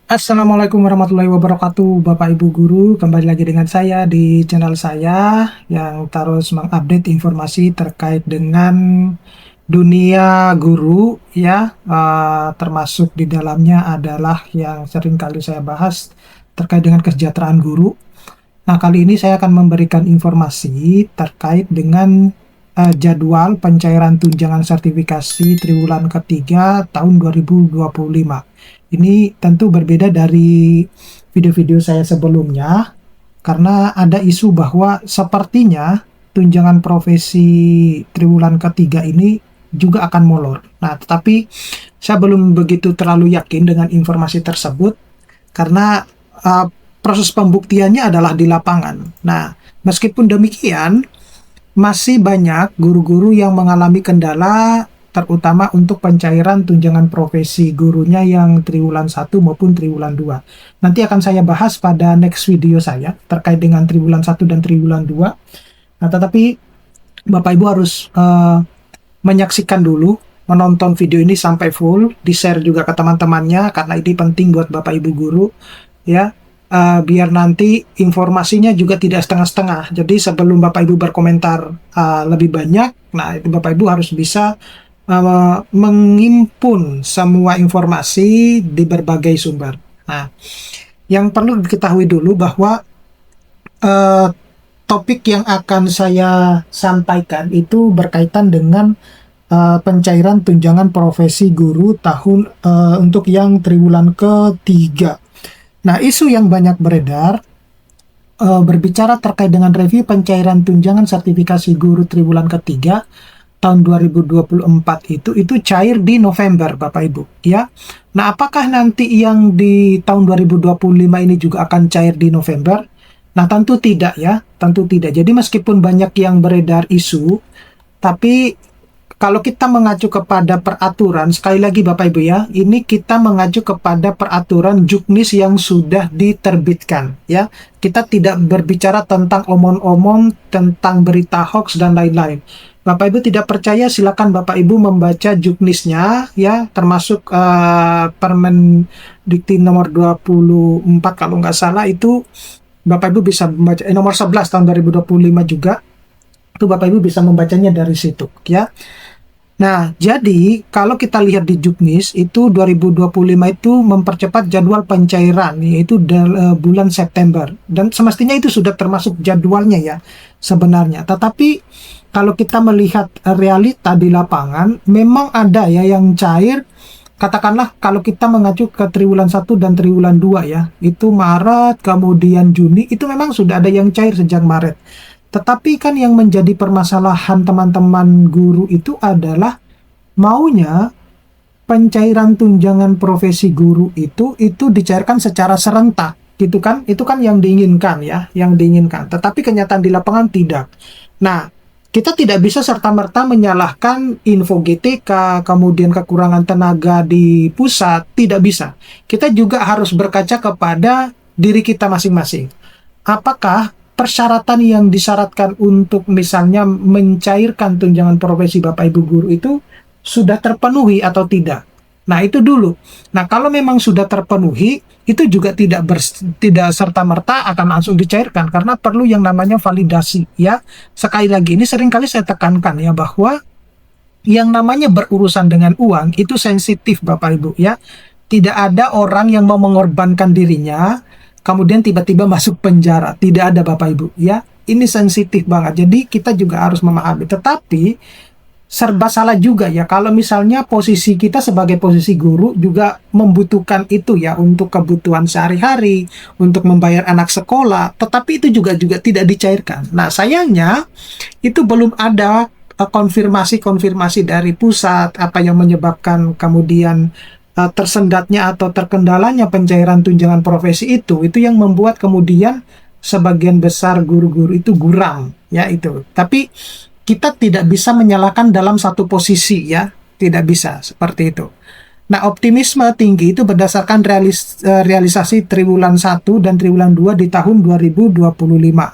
Assalamualaikum warahmatullahi wabarakatuh, Bapak Ibu Guru. Kembali lagi dengan saya di channel saya yang terus mengupdate informasi terkait dengan dunia guru ya, termasuk di dalamnya adalah yang sering kali saya bahas terkait dengan kesejahteraan guru. Nah, kali ini saya akan memberikan informasi terkait dengan jadwal pencairan tunjangan sertifikasi triwulan ketiga tahun 2025. Ini tentu berbeda dari video-video saya sebelumnya karena ada isu bahwa sepertinya tunjangan profesi triwulan ketiga ini juga akan molor. Nah, tetapi saya belum begitu terlalu yakin dengan informasi tersebut karena proses pembuktiannya adalah di lapangan. Nah, meskipun demikian, masih banyak guru-guru yang mengalami kendala, terutama untuk pencairan tunjangan profesi gurunya yang triwulan 1 maupun triwulan 2. Nanti akan saya bahas pada next video saya terkait dengan triwulan 1 dan triwulan 2. Nah, tetapi Bapak Ibu harus menyaksikan dulu, menonton video ini sampai full, di-share juga ke teman-temannya karena ini penting buat Bapak Ibu guru ya. Biar nanti informasinya juga tidak setengah-setengah. Jadi sebelum Bapak Ibu berkomentar lebih banyak, nah itu Bapak Ibu harus bisa menghimpun semua informasi di berbagai sumber. Nah, yang perlu diketahui dulu bahwa uh, topik yang akan saya sampaikan itu berkaitan dengan pencairan tunjangan profesi guru tahun untuk yang triwulan ketiga. Nah, isu yang banyak beredar berbicara terkait dengan review pencairan tunjangan sertifikasi guru triwulan ketiga tahun 2024 itu cair di November, Bapak Ibu, ya. Nah, apakah nanti yang di tahun 2025 ini juga akan cair di November? Nah, tentu tidak ya, tentu tidak. Jadi meskipun banyak yang beredar isu, tapi kalau kita mengacu kepada peraturan, sekali lagi Bapak Ibu ya, ini kita mengacu kepada peraturan Juknis yang sudah diterbitkan ya. Kita tidak berbicara tentang omong-omong, tentang berita hoax dan lain-lain. Bapak Ibu tidak percaya, silakan Bapak Ibu membaca Juknisnya ya, termasuk Permendikti nomor 24 kalau nggak salah itu Bapak Ibu bisa membaca nomor 11 tahun 2025 juga. Itu Bapak Ibu bisa membacanya dari situ ya. Nah, jadi kalau kita lihat di Juknis itu 2025 itu mempercepat jadwal pencairan yaitu bulan September dan semestinya itu sudah termasuk jadwalnya ya sebenarnya. Tetapi kalau kita melihat realita di lapangan memang ada ya yang cair. Katakanlah kalau kita mengacu ke triwulan 1 dan triwulan 2 ya, itu Maret, kemudian Juni, itu memang sudah ada yang cair sejak Maret. Tetapi kan yang menjadi permasalahan teman-teman guru itu adalah maunya pencairan tunjangan profesi guru itu dicairkan secara serentak gitu kan. Itu kan yang diinginkan ya, yang diinginkan. Tetapi kenyataan di lapangan tidak. Nah, kita tidak bisa serta-merta menyalahkan info GTK, kemudian kekurangan tenaga di pusat, tidak bisa. Kita juga harus berkaca kepada diri kita masing-masing. Apakah persyaratan yang disyaratkan untuk misalnya mencairkan tunjangan profesi Bapak Ibu guru itu sudah terpenuhi atau tidak? Nah, itu dulu. Nah, kalau memang sudah terpenuhi, itu juga tidak serta-merta akan langsung dicairkan karena perlu yang namanya validasi ya. Sekali lagi ini seringkali saya tekankan ya bahwa yang namanya berurusan dengan uang itu sensitif Bapak Ibu ya. Tidak ada orang yang mau mengorbankan dirinya kemudian tiba-tiba masuk penjara. Tidak ada Bapak Ibu ya. Ini sensitif banget. Jadi kita juga harus memahami. Tetapi serba salah juga ya kalau misalnya posisi kita sebagai posisi guru juga membutuhkan itu ya untuk kebutuhan sehari-hari, untuk membayar anak sekolah, tetapi itu juga tidak dicairkan. Nah, sayangnya itu belum ada konfirmasi dari pusat apa yang menyebabkan kemudian tersendatnya atau terkendalanya pencairan tunjangan profesi itu yang membuat kemudian sebagian besar guru-guru itu guram ya itu. Tapi kita tidak bisa menyalahkan dalam satu posisi ya, tidak bisa seperti itu. Nah, optimisme tinggi itu berdasarkan realisasi triwulan 1 dan triwulan 2 di tahun 2025.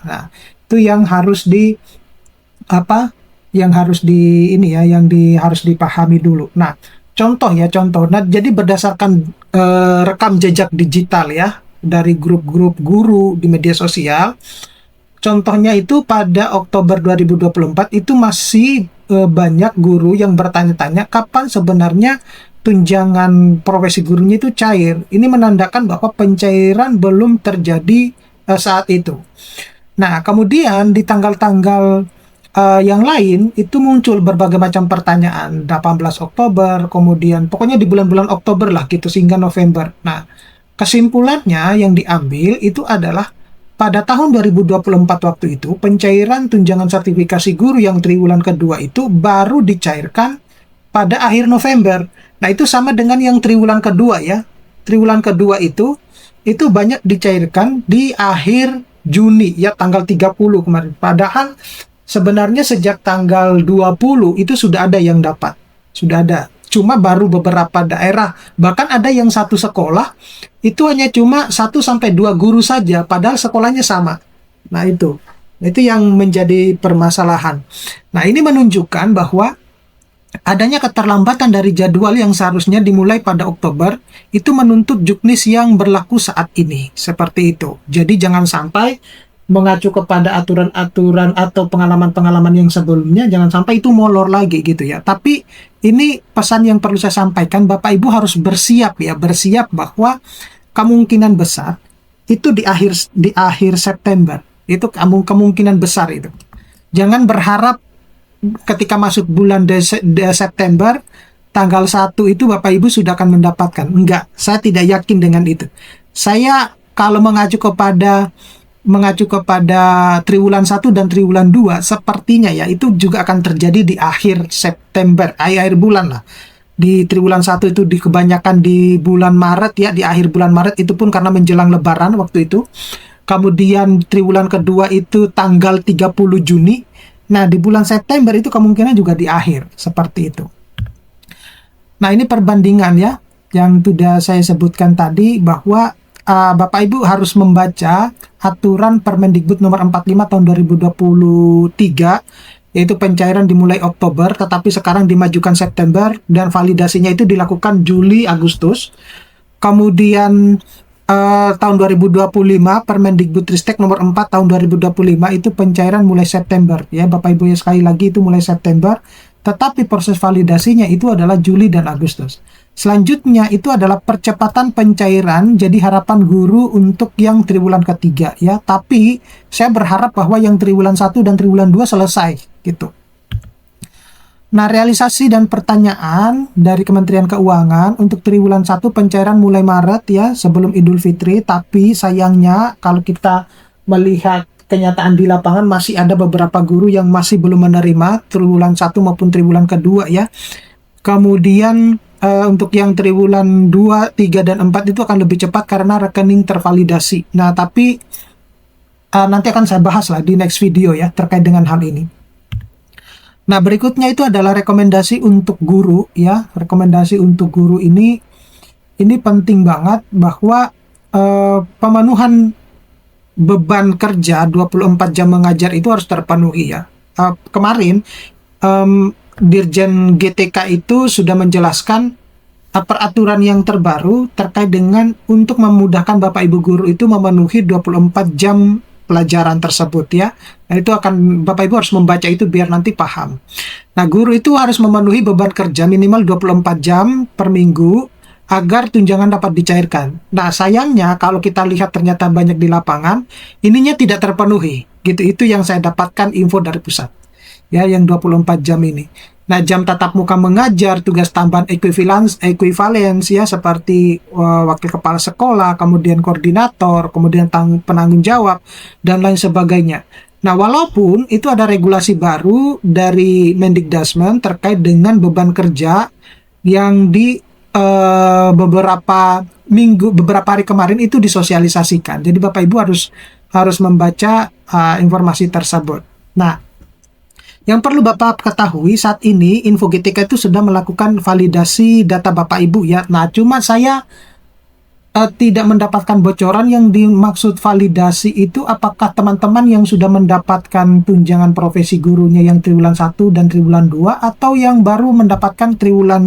Nah, itu yang harus harus dipahami dulu. Nah, contoh. Nah, jadi berdasarkan rekam jejak digital ya dari grup-grup guru di media sosial. Contohnya itu pada Oktober 2024 itu masih banyak guru yang bertanya-tanya kapan sebenarnya tunjangan profesi gurunya itu cair. Ini menandakan bahwa pencairan belum terjadi saat itu. Nah, kemudian di tanggal-tanggal yang lain itu muncul berbagai macam pertanyaan. 18 Oktober, kemudian pokoknya di bulan-bulan Oktober lah gitu sehingga November. Nah, kesimpulannya yang diambil itu adalah pada tahun 2024 waktu itu, pencairan tunjangan sertifikasi guru yang triwulan kedua itu baru dicairkan pada akhir November. Nah, itu sama dengan yang triwulan kedua ya. Triwulan kedua itu banyak dicairkan di akhir Juni ya, tanggal 30 kemarin. Padahal sebenarnya sejak tanggal 20 itu sudah ada yang dapat. Sudah ada. Cuma baru beberapa daerah, bahkan ada yang satu sekolah itu hanya cuma 1-2 guru saja, padahal sekolahnya sama. Nah itu yang menjadi permasalahan. Nah ini menunjukkan bahwa adanya keterlambatan dari jadwal yang seharusnya dimulai pada Oktober itu menuntut juknis yang berlaku saat ini, seperti itu. Jadi jangan sampai mengacu kepada aturan-aturan atau pengalaman-pengalaman yang sebelumnya, jangan sampai itu molor lagi gitu ya. Tapi ini pesan yang perlu saya sampaikan, Bapak Ibu harus bersiap ya, bersiap bahwa kemungkinan besar itu di akhir September. Itu kemungkinan besar itu. Jangan berharap ketika masuk bulan September tanggal 1 itu Bapak Ibu sudah akan mendapatkan. Enggak, saya tidak yakin dengan itu. Saya kalau mengacu kepada triwulan 1 dan triwulan 2 sepertinya ya itu juga akan terjadi di akhir September, akhir bulan lah. Di triwulan 1 itu kebanyakan di bulan Maret ya, di akhir bulan Maret, itu pun karena menjelang lebaran waktu itu. Kemudian triwulan kedua itu tanggal 30 Juni. Nah, di bulan September itu kemungkinan juga di akhir, seperti itu. Nah, ini perbandingan ya yang sudah saya sebutkan tadi bahwa Bapak Ibu harus membaca aturan Permendikbud nomor 45 tahun 2023, yaitu pencairan dimulai Oktober tetapi sekarang dimajukan September dan validasinya itu dilakukan Juli Agustus. Kemudian tahun 2025 Permendikbudristek nomor 4 tahun 2025 itu pencairan mulai September ya Bapak Ibu ya, sekali lagi itu mulai September, tetapi proses validasinya itu adalah Juli dan Agustus. Selanjutnya itu adalah percepatan pencairan, jadi harapan guru untuk yang triwulan ketiga ya. Tapi saya berharap bahwa yang triwulan 1 dan triwulan 2 selesai gitu. Nah, realisasi dan pertanyaan dari Kementerian Keuangan untuk triwulan 1 pencairan mulai Maret ya, sebelum Idul Fitri, tapi sayangnya kalau kita melihat kenyataan di lapangan masih ada beberapa guru yang masih belum menerima triwulan 1 maupun triwulan kedua ya. Kemudian untuk yang triwulan 2, 3, dan 4 itu akan lebih cepat karena rekening tervalidasi. Nah, tapi nanti akan saya bahas lah di next video ya terkait dengan hal ini. Nah, berikutnya itu adalah rekomendasi untuk guru ya. Rekomendasi untuk guru ini penting banget bahwa pemenuhan beban kerja 24 jam mengajar itu harus terpenuhi ya. Kemarin Dirjen GTK itu sudah menjelaskan peraturan yang terbaru terkait dengan untuk memudahkan Bapak Ibu guru itu memenuhi 24 jam pelajaran tersebut ya. Nah, itu akan Bapak Ibu harus membaca itu biar nanti paham. Nah, guru itu harus memenuhi beban kerja minimal 24 jam per minggu agar tunjangan dapat dicairkan. Nah, sayangnya kalau kita lihat ternyata banyak di lapangan ininya tidak terpenuhi gitu. Itu yang saya dapatkan info dari pusat ya, yang 24 jam ini. Nah, jam tatap muka mengajar, tugas tambahan equivalence ya, seperti wakil kepala sekolah, kemudian koordinator, kemudian penanggung jawab, dan lain sebagainya. Nah, walaupun itu ada regulasi baru dari Mendikdasmen terkait dengan beban kerja yang di beberapa hari kemarin itu disosialisasikan. Jadi Bapak Ibu harus membaca informasi tersebut. Nah, yang perlu Bapak ketahui saat ini Info GTK itu sudah melakukan validasi data Bapak Ibu ya. Nah, cuma saya tidak mendapatkan bocoran yang dimaksud validasi itu apakah teman-teman yang sudah mendapatkan tunjangan profesi gurunya yang triwulan 1 dan triwulan 2 atau yang baru mendapatkan triwulan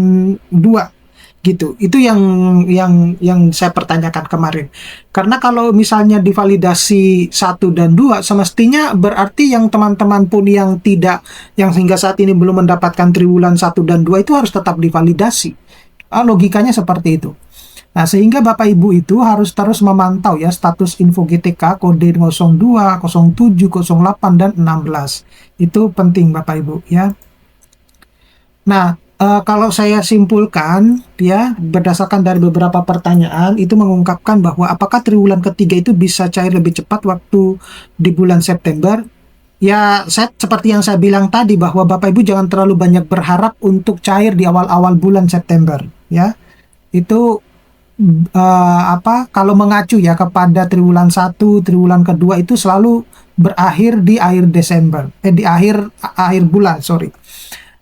2 gitu. Itu yang saya pertanyakan kemarin. Karena kalau misalnya divalidasi 1 dan 2, semestinya berarti yang teman-teman pun yang tidak, yang hingga saat ini belum mendapatkan triwulan 1 dan 2 itu harus tetap divalidasi. Logikanya seperti itu. Nah, sehingga Bapak Ibu itu harus terus memantau ya status info GTK kode 02, 07, 08, dan 16. Itu penting Bapak Ibu ya. Nah, kalau saya simpulkan ya berdasarkan dari beberapa pertanyaan itu mengungkapkan bahwa apakah triwulan ketiga itu bisa cair lebih cepat waktu di bulan September? Ya, seperti yang saya bilang tadi bahwa Bapak Ibu jangan terlalu banyak berharap untuk cair di awal-awal bulan September ya. Itu kalau mengacu ya kepada triwulan 1, triwulan kedua itu selalu berakhir di akhir Desember, di akhir bulan, sorry.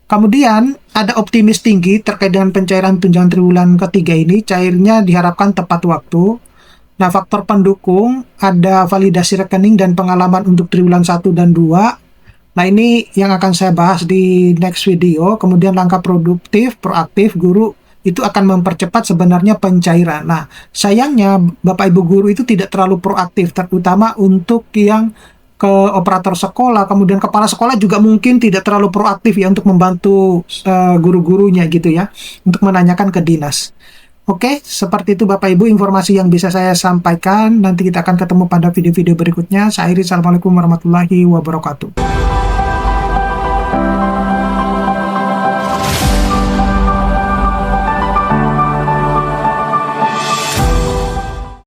Kemudian ada optimis tinggi terkait dengan pencairan tunjangan triwulan ketiga ini, cairnya diharapkan tepat waktu. Nah, faktor pendukung ada validasi rekening dan pengalaman untuk triwulan 1 dan 2. Nah, ini yang akan saya bahas di next video. Kemudian langkah produktif, proaktif, guru itu akan mempercepat sebenarnya pencairan. Nah, sayangnya Bapak Ibu guru itu tidak terlalu proaktif, terutama untuk yang ke operator sekolah, kemudian kepala sekolah juga mungkin tidak terlalu proaktif ya untuk membantu guru-gurunya gitu ya, untuk menanyakan ke dinas. Oke, seperti itu Bapak Ibu informasi yang bisa saya sampaikan. Nanti kita akan ketemu pada video-video berikutnya. Saya Iris, Assalamualaikum warahmatullahi wabarakatuh.